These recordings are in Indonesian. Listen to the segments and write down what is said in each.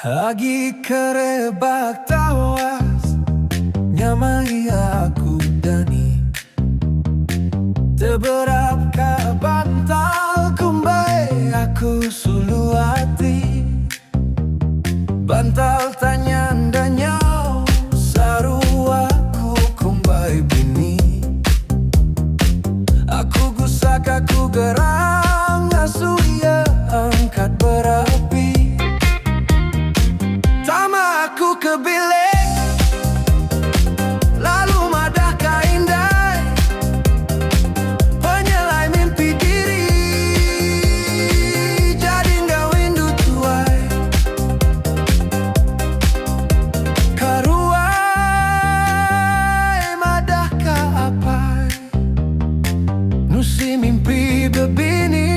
Lagi kerebak tawas nyamai aku Dani Teberap ka bantal kumbai aku sulu hati Bantal tanya danyo saru aku kumbai bini Aku gusak aku gerang asu ia angkat berapi Aku ke bilik lalu madah ka indai penyelai mimpi diri jadi ngawindu tuai karuai madah ka apai nusi mimpi bebini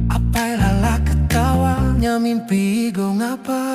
apai lala ketawanya mimpi go ngapa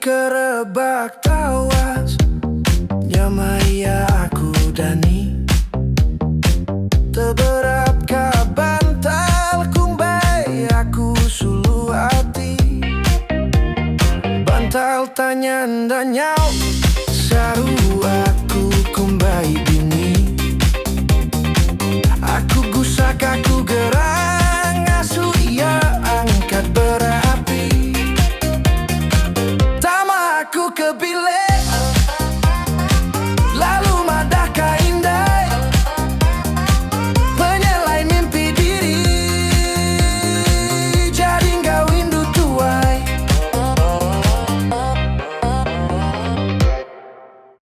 kerebak tawas nyamai aku Dani Teberap ka bantal kumbai aku sulu hati Bantal tanya danyau saru aku kumbai bini Aku gusak aku gerang asu ia angkat berapi Aku ke bilik